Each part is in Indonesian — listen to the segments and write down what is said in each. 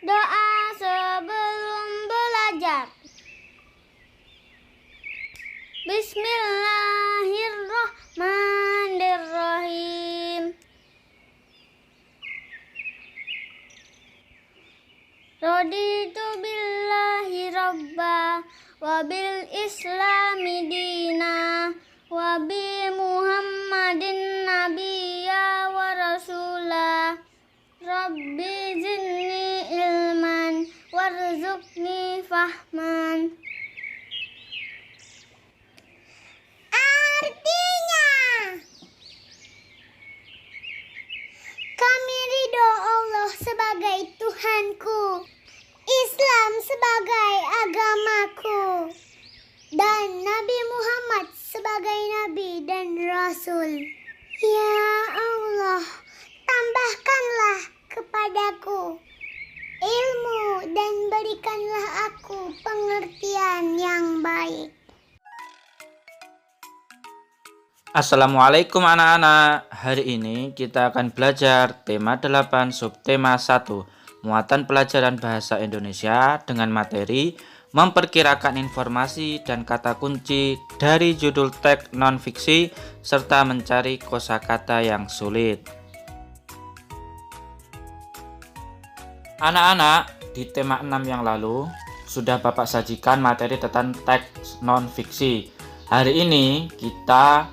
Doa sebelum belajar. Bismillahirrahmanirrahim. Raditu billahi rabba wa bil islami dina wa bi muhammadin nabiyya wa rasula. Rabbi zidni ilman warzuqni fahman. Artinya, kami ridho Allah sebagai Tuhanku, Islam sebagai agamaku, dan Nabi Muhammad sebagai Nabi dan Rasul. Ya Allah, tambahkanlah kepadaku ilmu dan berikanlah aku pengertian yang baik. Assalamualaikum anak-anak. Hari ini kita akan belajar tema 8 subtema 1, muatan pelajaran bahasa Indonesia dengan materi memperkirakan informasi dan kata kunci dari judul teks non-fiksi serta mencari kosakata yang sulit. Anak-anak, di tema 6 yang lalu sudah Bapak sajikan materi tentang teks non-fiksi. Hari ini kita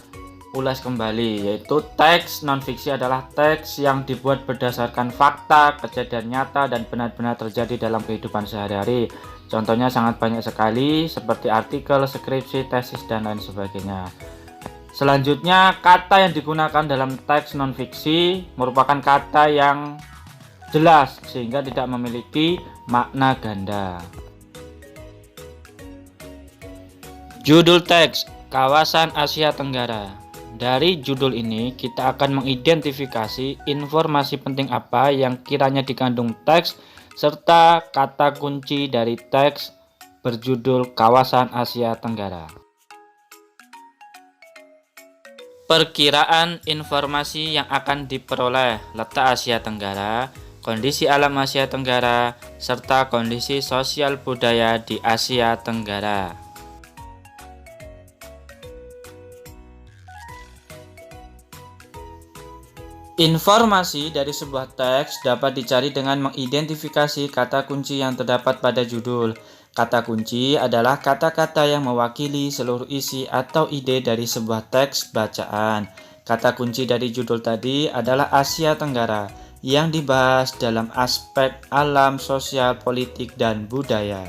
ulas kembali, yaitu teks non-fiksi adalah teks yang dibuat berdasarkan fakta, kejadian nyata, dan benar-benar terjadi dalam kehidupan sehari-hari. Contohnya sangat banyak sekali, seperti artikel, skripsi, tesis, dan lain sebagainya. Selanjutnya, kata yang digunakan dalam teks non-fiksi merupakan kata yang jelas, sehingga tidak memiliki makna ganda. Judul teks, Kawasan Asia Tenggara. Dari judul ini, kita akan mengidentifikasi informasi penting apa yang kiranya dikandung teks, serta kata kunci dari teks berjudul Kawasan Asia Tenggara. Perkiraan informasi yang akan diperoleh: letak Asia Tenggara, kondisi alam Asia Tenggara, serta kondisi sosial budaya di Asia Tenggara. Informasi dari sebuah teks dapat dicari dengan mengidentifikasi kata kunci yang terdapat pada judul. Kata kunci adalah kata-kata yang mewakili seluruh isi atau ide dari sebuah teks bacaan. Kata kunci dari judul tadi adalah Asia Tenggara yang dibahas dalam aspek alam, sosial, politik, dan budaya.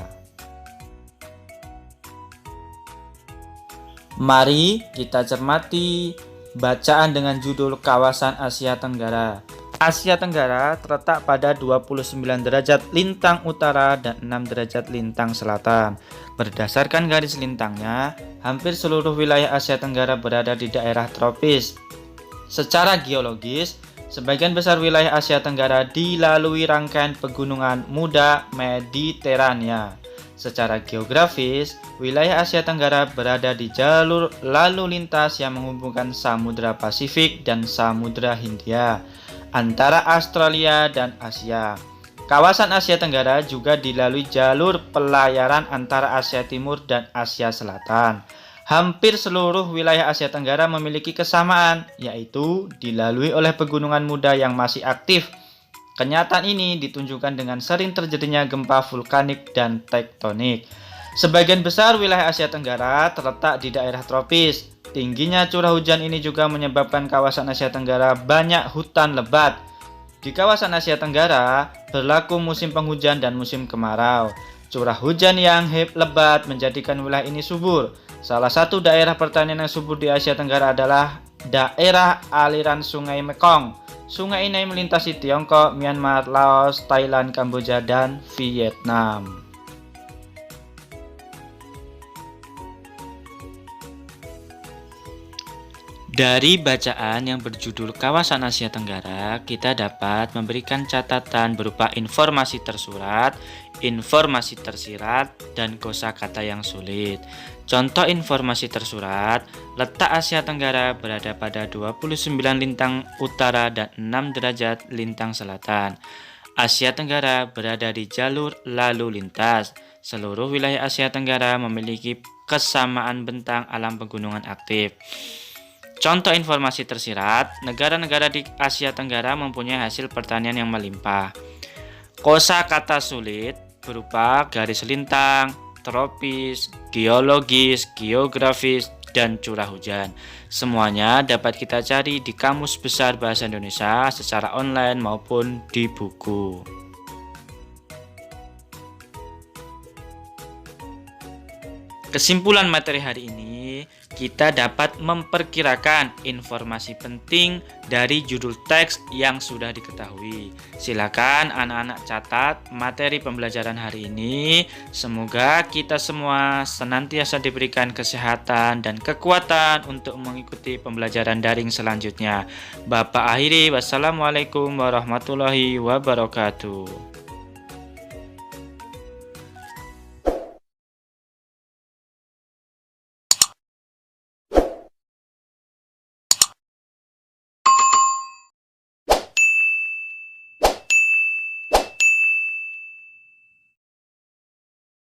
Mari kita cermati bacaan dengan judul Kawasan Asia Tenggara. Asia Tenggara terletak pada 29 derajat lintang utara dan 6 derajat lintang selatan. Berdasarkan garis lintangnya, hampir seluruh wilayah Asia Tenggara berada di daerah tropis. Secara geologis, sebagian besar wilayah Asia Tenggara dilalui rangkaian pegunungan muda Mediterania. Secara geografis, wilayah Asia Tenggara berada di jalur lalu lintas yang menghubungkan Samudra Pasifik dan Samudra Hindia antara Australia dan Asia. Kawasan Asia Tenggara juga dilalui jalur pelayaran antara Asia Timur dan Asia Selatan. Hampir seluruh wilayah Asia Tenggara memiliki kesamaan, yaitu dilalui oleh pegunungan muda yang masih aktif. Kenyataan ini ditunjukkan dengan sering terjadinya gempa vulkanik dan tektonik. Sebagian besar wilayah Asia Tenggara terletak di daerah tropis. Tingginya curah hujan ini juga menyebabkan kawasan Asia Tenggara banyak hutan lebat. Di kawasan Asia Tenggara berlaku musim penghujan dan musim kemarau. Curah hujan yang lebat menjadikan wilayah ini subur. Salah satu daerah pertanian yang subur di Asia Tenggara adalah daerah aliran Sungai Mekong. Sungai ini melintasi Tiongkok, Myanmar, Laos, Thailand, Kamboja, dan Vietnam. Dari bacaan yang berjudul Kawasan Asia Tenggara, kita dapat memberikan catatan berupa informasi tersurat, informasi tersirat, dan kosakata yang sulit. Contoh informasi tersurat, letak Asia Tenggara berada pada 29 lintang utara dan 6 derajat lintang selatan. Asia Tenggara berada di jalur lalu lintas. Seluruh wilayah Asia Tenggara memiliki kesamaan bentang alam pegunungan aktif. Contoh informasi tersirat, negara-negara di Asia Tenggara mempunyai hasil pertanian yang melimpah. Kosakata sulit berupa garis lintang, tropis, geologis, geografis, dan curah hujan. Semuanya dapat kita cari di Kamus Besar Bahasa Indonesia secara online maupun di buku. Kesimpulan materi hari ini, kita dapat memperkirakan informasi penting dari judul teks yang sudah diketahui. Silakan anak-anak catat materi pembelajaran hari ini. Semoga kita semua senantiasa diberikan kesehatan dan kekuatan untuk mengikuti pembelajaran daring selanjutnya. Bapak akhiri, wassalamualaikum warahmatullahi wabarakatuh.